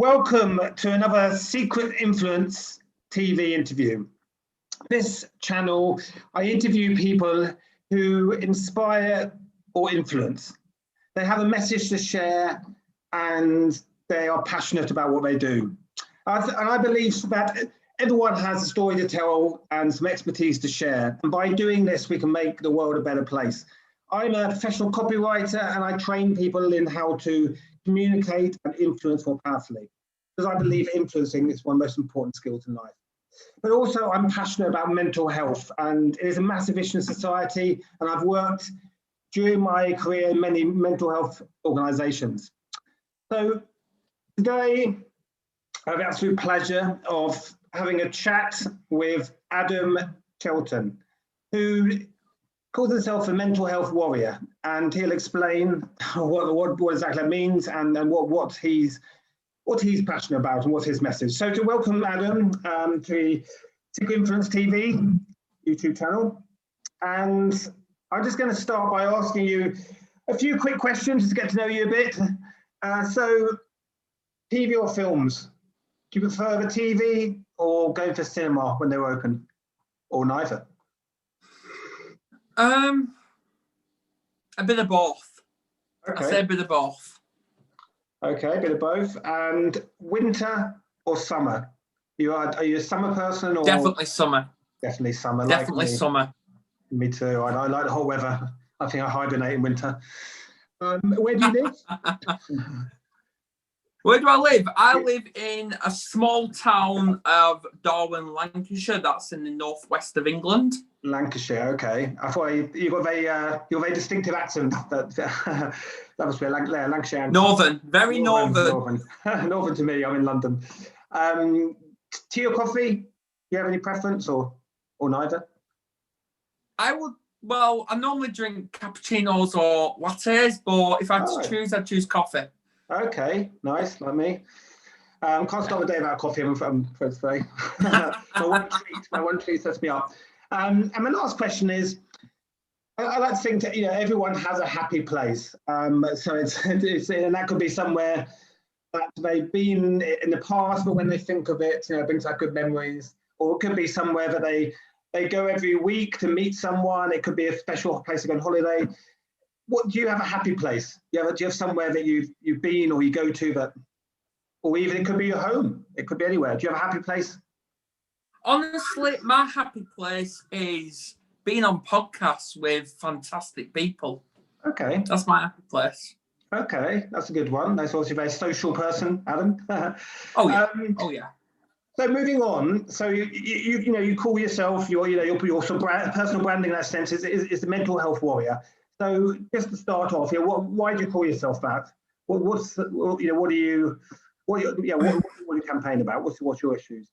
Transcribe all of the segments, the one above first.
Welcome to another Secret Influence TV interview. This channel, I interview people who inspire or influence. They have a message to share and they are passionate about what they do. And I believe that everyone has a story to tell and some expertise to share. And by doing this, we can make the world a better place. I'm a professional copywriter and I train people in how to communicate and influence more powerfully, because I believe influencing is one of the most important skills in life. But also I'm passionate about mental health, and it is a massive issue in society, and I've worked during my career in many mental health organisations. So today I have the absolute pleasure of having a chat with Adam Chelton, who calls himself a mental health warrior, and he'll explain what exactly that means and what he's passionate about and what's his message. So to welcome Adam to Secret Influence TV YouTube channel, and I'm just going to start by asking you a few quick questions to get to know you a bit. So TV or films? Do you prefer the TV or going to cinema when they're open, or neither? A bit of both. Okay. I say a bit of both. Okay, a bit of both. And winter or summer? Are you a summer person or? Definitely summer. Definitely summer. Definitely like summer. Me too. I like the hot weather. I think I hibernate in winter. Where do you live? Where do I live? I live in a small town of Darwen, Lancashire. That's in the northwest of England. Lancashire, okay. I thought you got your very distinctive accent. That must be a Lancashire. Northern, very northern. Northern to me. I'm in London. Tea or coffee? Do you have any preference, or neither? I normally drink cappuccinos or lattes, but if I had to choose, I'd choose coffee. Okay, nice, like me. Can't start the day without coffee, I'm afraid to say. my one treat sets me up. And my last question is, I like to think that everyone has a happy place. So it's and that could be somewhere that they've been in the past, but when they think of it, it brings back good memories. Or it could be somewhere that they go every week to meet someone. It could be a special place to go on holiday. What do you have a happy place? Do you have somewhere that you've been or you go to that, or even it could be your home. It could be anywhere. Do you have a happy place? Honestly, my happy place is being on podcasts with fantastic people. Okay. That's my happy place. Okay, that's a good one. That's obviously a very social person, Adam. Oh yeah. Oh yeah. So moving on, so you call yourself your sort of personal branding in that sense is the mental health warrior. So just to start off here, why do you call yourself that? What are you campaign about? What's your issues?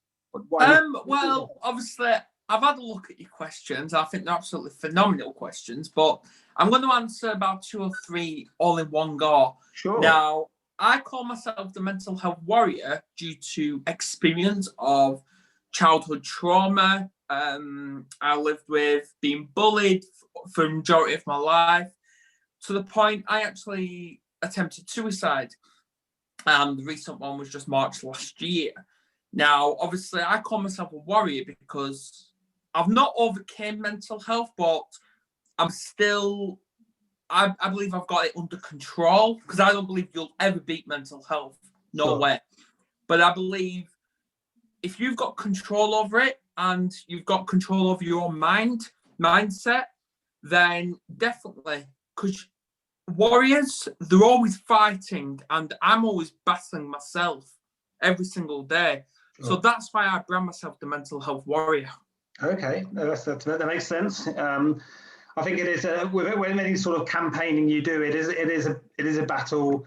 Well, obviously, I've had a look at your questions. I think they're absolutely phenomenal questions, but I'm going to answer about 2 or 3 all in one go. Sure. Now, I call myself the mental health warrior due to experience of childhood trauma. I lived with being bullied for the majority of my life, to the point I actually attempted suicide. The recent one was just March last year. Now, obviously, I call myself a warrior because I've not overcame mental health, but I'm still, I believe I've got it under control, because I don't believe you'll ever beat mental health. No Sure. way. But I believe if you've got control over it and you've got control over your own mindset, then definitely, because warriors, they're always fighting, and I'm always battling myself every single day. So that's why I brand myself the mental health warrior. Okay, that makes sense. I think it is with any sort of campaigning you do, it is a battle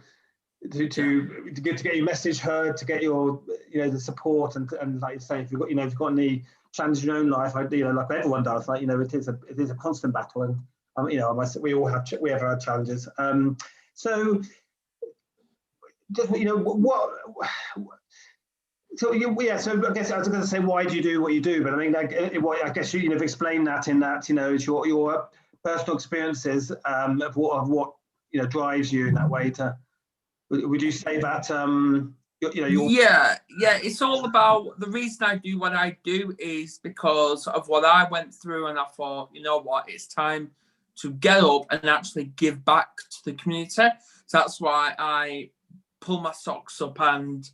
to get your message heard, to get your the support, and like you say, if you've got any challenges in your own life, like everyone does, it is a constant battle, and we all have our challenges. So just So so I guess I was going to say, why do you do what you do? But I mean, I guess you've explained that in that it's your personal experiences of what drives you in that way. Would you say that Yeah, it's all about, the reason I do what I do is because of what I went through, and I thought, you know what, it's time to get up and actually give back to the community. So that's why I pull my socks up and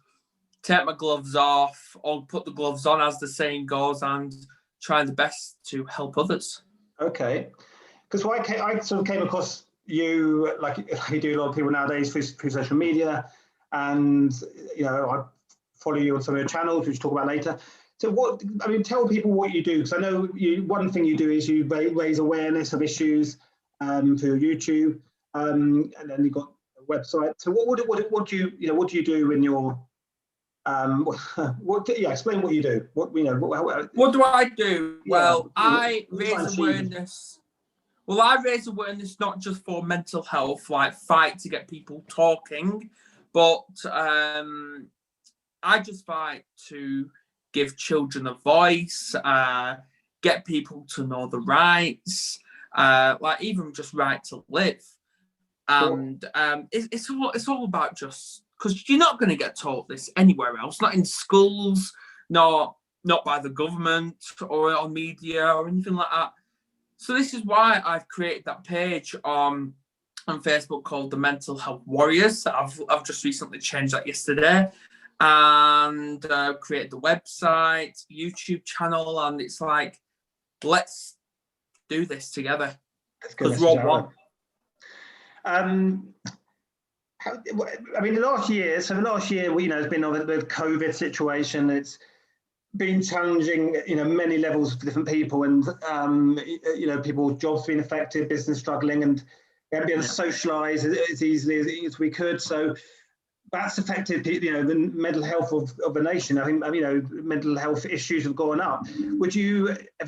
take my gloves off, or put the gloves on, as the saying goes, and try the best to help others. Okay, because I sort of came across you, like you do a lot of people nowadays, through social media, and I follow you on some of your channels, which we'll talk about later. So tell people what you do, because I know one thing you do is you raise awareness of issues through YouTube, and then you've got a website. So what do you do in your explain what you do. What do I do? Well, I raise awareness. Well, I raise awareness not just for mental health, like fight to get people talking, but I just fight to give children a voice, get people to know the rights, like even just right to live. And it's all about, just because you're not going to get taught this anywhere else, not in schools, not by the government or on media or anything like that. So this is why I've created that page on Facebook called the Mental Health Warriors. I've just recently changed that yesterday, and created the website, YouTube channel, and it's like, let's do this together because we're all one. The last year, has been the COVID situation. It's been challenging, many levels for different people, and people's jobs being affected, business struggling, and we haven't been able to socialise as easily as we could. So that's affected, the mental health of the nation. I think, mental health issues have gone up. Have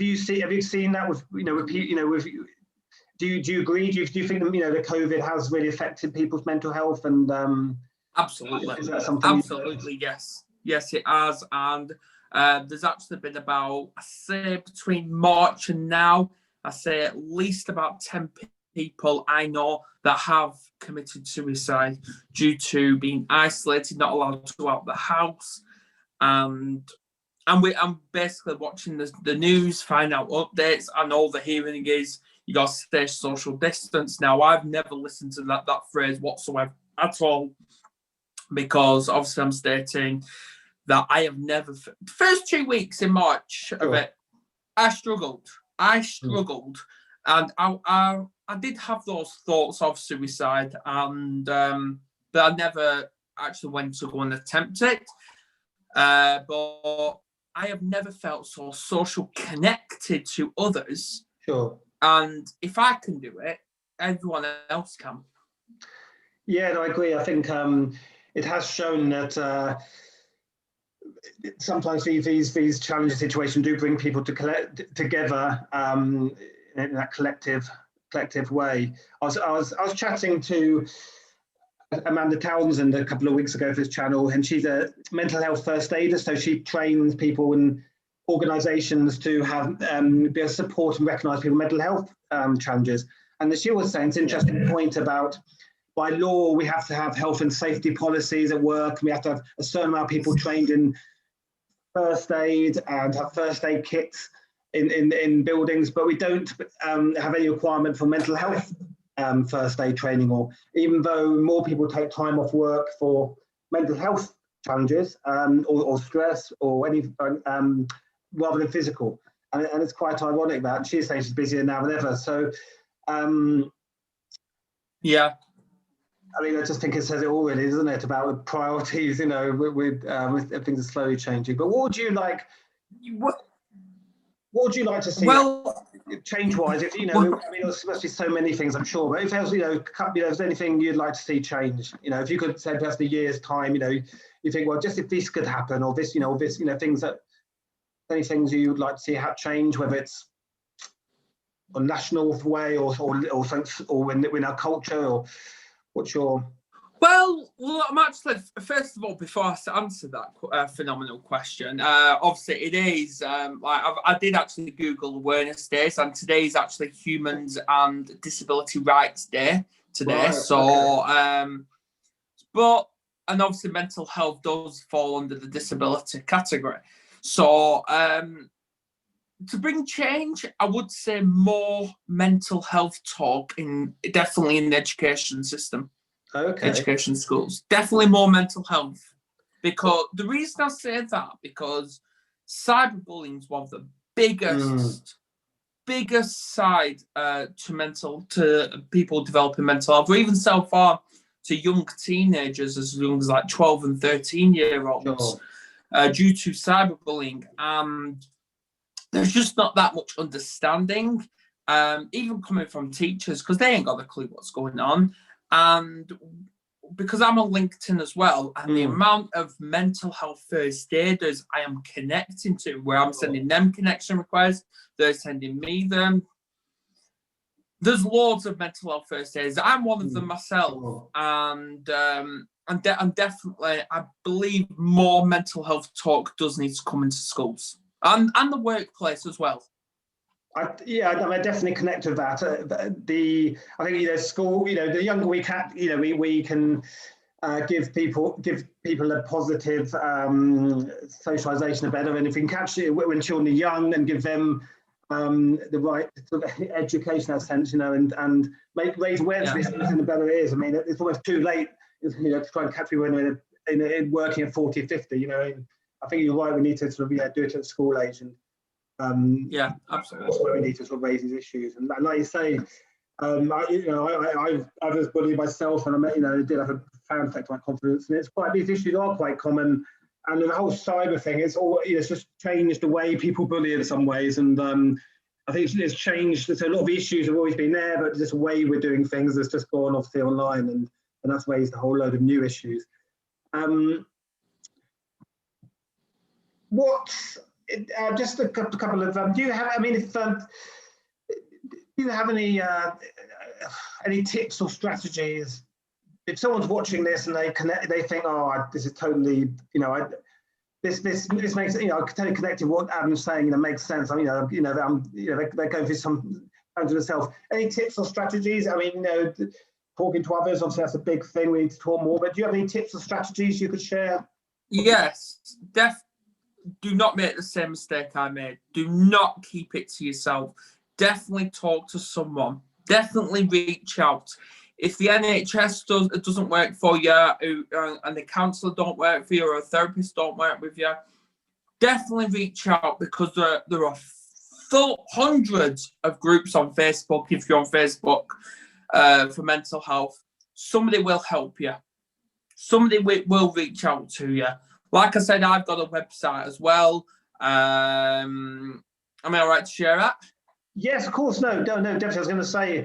you seen that with do you agree? Do you think that the COVID has really affected people's mental health? And absolutely, is that something? Absolutely, yes, it has. And there's actually been about, I say, between March and now, I say at least about 10 people I know that have committed suicide due to being isolated, not allowed to go out the house, and I'm basically watching the news, find out updates, and all the hearing is you got to stay social distance. Now, I've never listened to that phrase whatsoever at all, because obviously I'm stating that I have never, first 2 weeks in March of it, I struggled, and I did have those thoughts of suicide, and but I never actually went to go and attempt it. But I have never felt so social connected to others. Sure. And if I can do it, everyone else can. Yeah, no, I agree. I think it has shown that sometimes these challenging situations do bring people together in that collective way. I was chatting to Amanda Townsend a couple of weeks ago for this channel, and she's a mental health first aider, so she trains people in organisations to have be able to support and recognise people's mental health challenges. And she was saying, it's an interesting point about, by law, we have to have health and safety policies at work, and we have to have a certain amount of people trained in first aid and have first aid kits in buildings, but we don't have any requirement for mental health first aid training, or even though more people take time off work for mental health challenges or stress or any rather than physical, and it's quite ironic that she's saying she's busier now than ever. So yeah, I just think it says it all, really, isn't it, about the priorities, with things are slowly changing. But what would you like to see? Well, change-wise, if there must be so many things, I'm sure. But if there's, there's anything you'd like to see change, if you could say perhaps a year's time, you think, well, just if this could happen, or this, things that, any things you would like to see change, whether it's a national way or in our culture, or what's your? Well, I'm actually, first of all, before I answer that phenomenal question, obviously it is, I did actually Google Awareness Days, and today is actually Humans and Disability Rights Day today. Right, so, okay. But and obviously mental health does fall under the disability category. So to bring change, I would say more mental health talk definitely in the education system. Okay. Education schools. Definitely more mental health. Because the reason I say that, because cyberbullying is one of the biggest side to people developing mental health, or even so far to young teenagers as young as like 12 and 13-year-olds, due to cyberbullying. And there's just not that much understanding, even coming from teachers, because they ain't got a clue what's going on. And because I'm on LinkedIn as well, and the amount of mental health first aiders I am connecting to, where I'm sending them connection requests, they're sending me them. There's loads of mental health first aiders. I'm one of them myself, and definitely, I believe more mental health talk does need to come into schools and the workplace as well. I definitely connect with that. I think school. The younger we can, we can give people a positive socialisation better, and if we can catch it when children are young and give them the right sort of education, sense, and raise awareness in the better it is. I mean, it's almost too late, to try and catch people in working at 40, 50. I think you're right. We need to sort of do it at school age and. Absolutely. That's where we need to sort of raise these issues, and like you say, I was bullied myself, and it did have a profound effect on my confidence. And these issues are quite common, and the whole cyber thing it's just changed the way people bully in some ways, and I think it's changed. There's a lot of issues have always been there, but just the way we're doing things has just gone obviously online, and that's raised a whole load of new issues. Just a couple of. Do you have? I mean, do you have any tips or strategies? If someone's watching this and they think, oh, this is totally, this makes, I can totally connect to what Adam's saying. Makes sense. I mean, they're going through some to themselves. Any tips or strategies? I mean, talking to others, obviously that's a big thing. We need to talk more. But do you have any tips or strategies you could share? Yes, do not make the same mistake I made. Do not keep it to yourself. Definitely talk to someone. Definitely reach out. If the NHS doesn't work for you, and the counsellor don't work for you, or a therapist don't work with you, definitely reach out, because there are hundreds of groups on Facebook. If you're on Facebook for mental health, somebody will help you. Somebody will reach out to you. Like I said, I've got a website as well. Am I all right to share that? Yes, of course. No, definitely. I was going to say,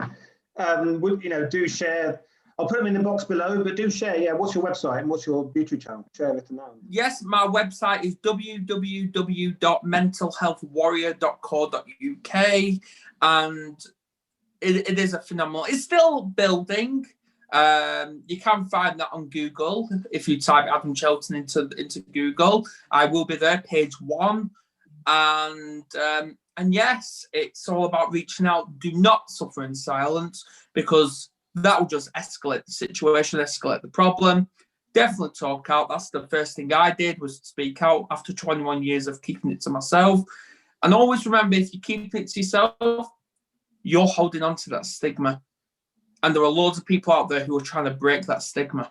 do share. I'll put them in the box below, but do share. Yeah, what's your website and what's your YouTube channel? Share it now. Yes, my website is www.mentalhealthwarrior.co.uk, and it is a phenomenal. It's still building. You can find that on Google. If you type Adam Chelton into Google, I will be there, page 1. And yes, it's all about reaching out. Do not suffer in silence, because that will just escalate the situation, escalate the problem. Definitely talk out. That's the first thing I did, was speak out after 21 years of keeping it to myself. And always remember, if you keep it to yourself, you're holding on to that stigma. And there are loads of people out there who are trying to break that stigma.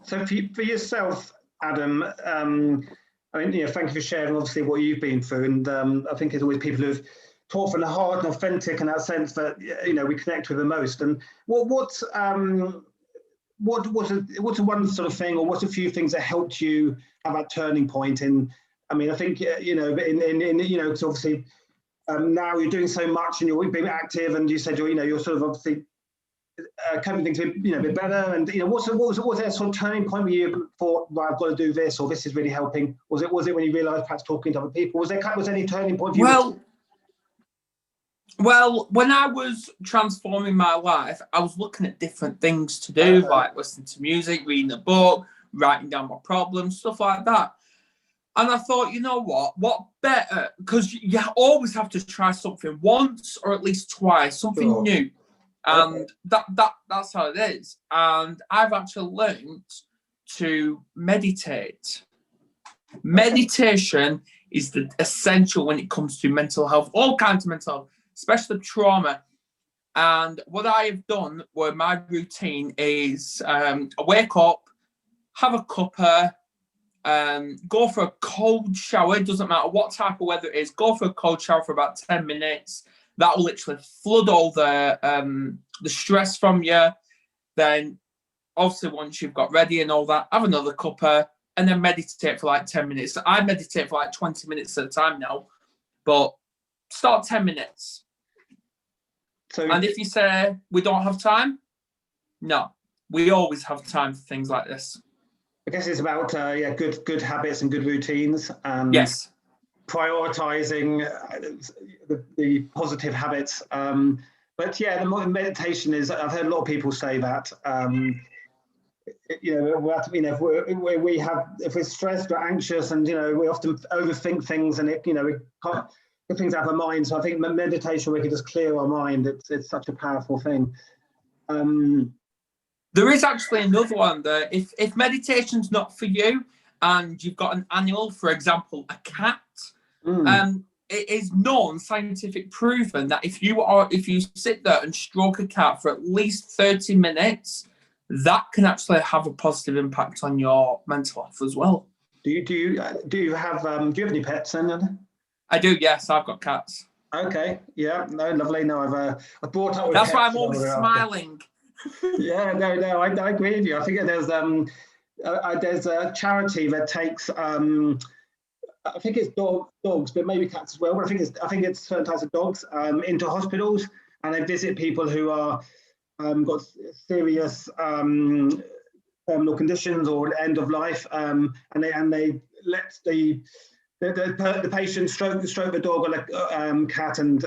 So for yourself, Adam, thank you for sharing obviously what you've been through. And I think it's always people who've taught from the heart and authentic in that sense that, we connect with the most. And what's one sort of thing, or what's a few things that helped you have that turning point in, I think, because obviously now you're doing so much and you're being active, and you said, you're sort of obviously coping things a bit better, and was there a sort of turning point where you thought, right, I've got to do this, or this is really helping? Was it when you realised perhaps talking to other people? Was any turning point for you? Well, when I was transforming my life, I was looking at different things to do, like listening to music, reading a book, writing down my problems, stuff like that. And I thought, what better? Because you always have to try something once or at least twice, something new. And that's how it is. And I've actually learned to meditate. Meditation is the essential when it comes to mental health, all kinds of mental health, especially trauma. And what I have done, where my routine is, I wake up, have a cuppa, go for a cold shower. It doesn't matter what type of weather it is. Go for a cold shower for about 10 minutes. That will literally flood all the stress from you. Then, obviously, once you've got ready and all that, have another cuppa and then meditate for like 10 minutes. So I meditate for like 20 minutes at a time now, but start 10 minutes. And if you say we don't have time, no, we always have time for things like this. I guess it's about good habits and good routines, and yes, prioritizing the positive habits. But yeah, the meditation is. I've heard a lot of people say that. If we're stressed or anxious, and we often overthink things, and we can't get things out of our mind. So I think meditation, we can just clear our mind. It's such a powerful thing. There is actually another one that if meditation's not for you and you've got an animal, for example, a cat, it is known, scientific proven that if you sit there and stroke a cat for at least 30 minutes, that can actually have a positive impact on your mental health as well. Do you have any pets, then? I do, yes, I've got cats. Okay, yeah, no, lovely. No, I've brought up with That's pets. why I'm always smiling. Yeah, no, I agree with you. I think there's a charity that takes I think it's dogs, but maybe cats as well. But I think it's certain types of dogs into hospitals, and they visit people who are got serious terminal conditions or end of life, and they let the patient stroke the dog or cat, and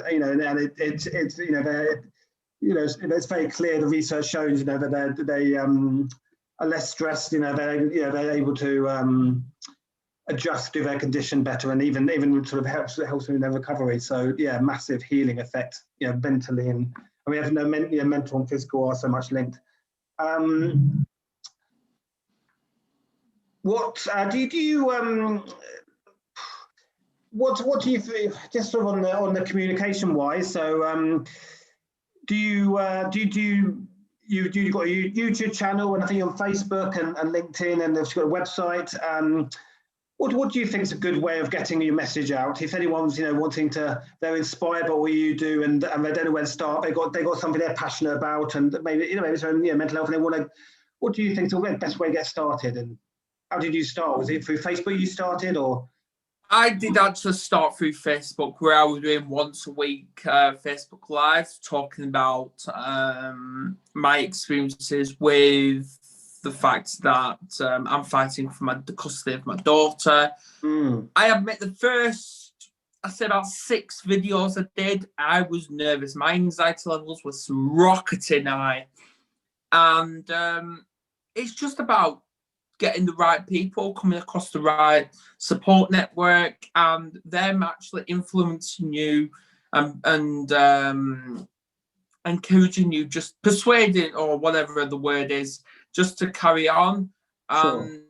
it's very clear. The research shows that they are less stressed. They're able to adjust to their condition better, and even sort of helps them in their recovery. So yeah, massive healing effect, mentally, and we have mental and physical are so much linked. What do you what do you think, just sort of on the communication wise? So you've got a YouTube channel, and I think you're on Facebook and LinkedIn, and you've got a website. What do you think is a good way of getting your message out? If anyone's wanting to, they're inspired by what you do, and they don't know where to start. They got something they're passionate about, and maybe it's mental health, and they want to. What do you think is the best way to get started? And how did you start? Was it through Facebook you started, or? I did actually start through Facebook, where I was doing once a week Facebook Live, talking about my experiences with the fact that I'm fighting for the custody of my daughter. I admit the first, I said about 6 videos I did, I was nervous. My anxiety levels were rocketing high. And it's just about getting the right people, coming across the right support network, and them actually influencing you and encouraging you, just persuading, or whatever the word is, just to carry on. Sure. And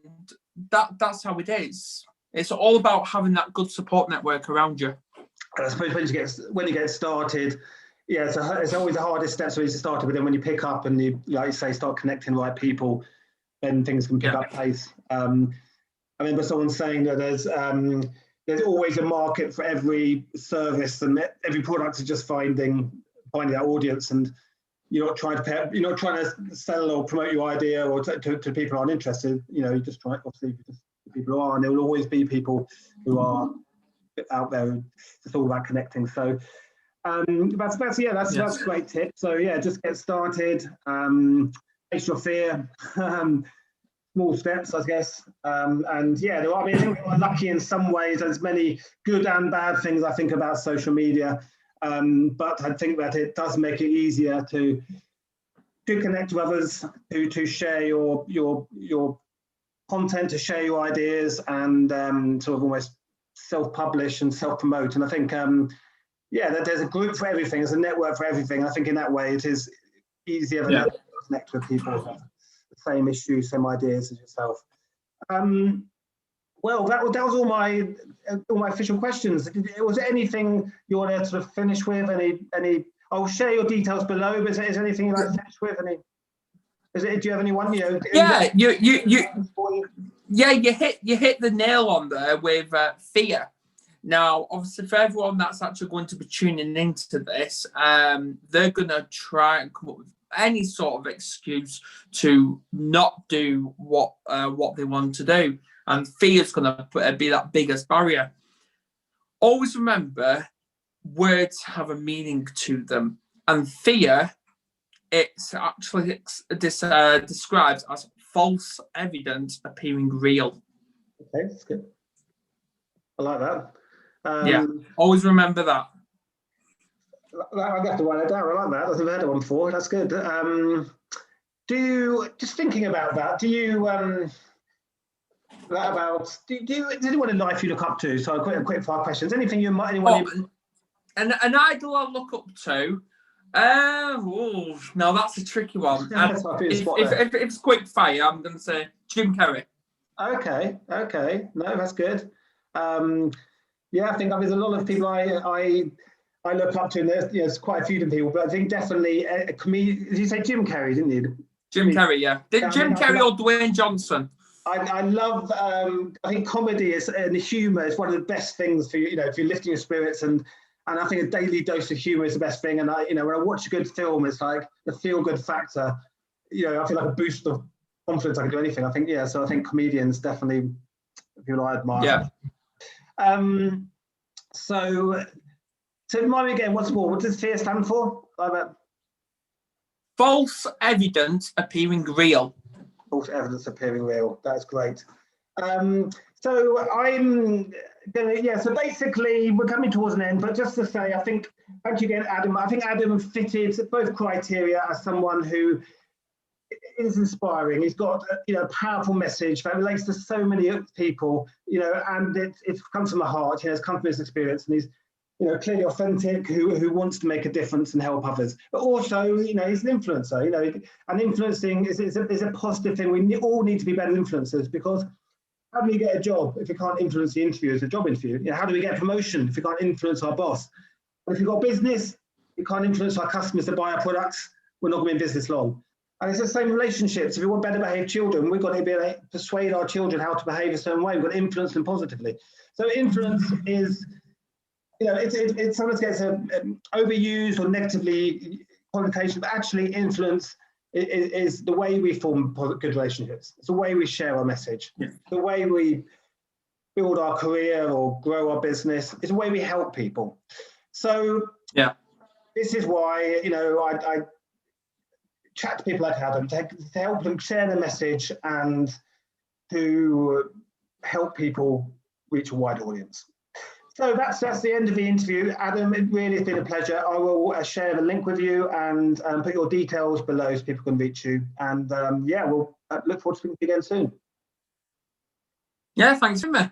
that's how it is. It's all about having that good support network around you. I suppose when you get started, yeah, it's always the hardest steps when you start, but then when you pick up and you, like you say, start connecting the right people, then things can pick up pace. I remember someone saying that there's always a market for every service, and every product is just finding that audience, and you're not trying to sell or promote your idea or to people who aren't interested. You just try, obviously, people who are, and there will always be people who are out there. It's all about connecting. So that's a great tip. So yeah, just get started. Face your fear. Small steps, I guess. And yeah, I think we're lucky in some ways. There's many good and bad things I think about social media. But I think that it does make it easier to connect with others, to share your content, to share your ideas, and sort of almost self-publish and self-promote. And I think, that there's a group for everything, there's a network for everything. I think in that way it is easier than to connect with people. same issues, same ideas as yourself. Well, that was all my official questions. Was there anything you want to sort of finish with? Any? I'll share your details below. But is there anything you'd like to finish with? Do you have anyone? Yeah, you hit the nail on there with fear. Now, obviously, for everyone that's actually going to be tuning into this, they're going to try and come up with any sort of excuse to not do what they want to do. And fear is going to be that biggest barrier. Always remember, words have a meaning to them. And fear, it's actually described as false evidence appearing real. Okay, that's good. I like that. Yeah, always remember that. I have to write it down. I like that. I've never heard of one before. That's good. Just thinking about that, do you anyone in life you look up to? So quick fire questions. Anything you might an idol I look up to. No, that's a tricky one. If it's quick fire, I'm going to say Jim Carrey. Okay. No, that's good. Yeah, I think there's a lot of people I look up to, and there's quite a few different people, but I think definitely a comedian. Did you say Jim Carrey, didn't you? Jim Carrey, yeah. Jim Carrey or Dwayne Johnson? I love. I think comedy and humour is one of the best things for if you're lifting your spirits, and I think a daily dose of humour is the best thing. And when I watch a good film, it's like the feel good factor. I feel like a boost of confidence. I can do anything. I think So I think comedians definitely people I admire. Yeah. So remind me again once more. What does fear stand for? False evidence appearing real. False evidence appearing real. That's great. So I'm gonna So basically, we're coming towards an end. But just to say, thank you again, Adam. I think Adam fitted both criteria as someone who is inspiring. He's got a powerful message that relates to so many people. And it comes from the heart. It's come from his experience, and he's clearly authentic, who wants to make a difference and help others. But also, he's an influencer. And influencing is a positive thing. We all need to be better influencers, because how do we get a job if we can't influence the interview as a job interview? How do we get a promotion if we can't influence our boss? And if we've got business, we can't influence our customers to buy our products, we're not going to be in business long. And it's the same relationships. If we want better behaved children, we've got to be able to persuade our children how to behave a certain way. We've got to influence them positively. So influence is, it sometimes gets overused or negatively connotation, but actually influence is the way we form good relationships. It's the way we share our message. Yeah. The way we build our career or grow our business. It's the way we help people. So this is why, I chat to people like Adam to help them share their message and to help people reach a wide audience. So that's the end of the interview. Adam, it really has been a pleasure. I will share the link with you and put your details below so people can reach you. And we'll look forward to speaking to you again soon. Yeah, thanks for me.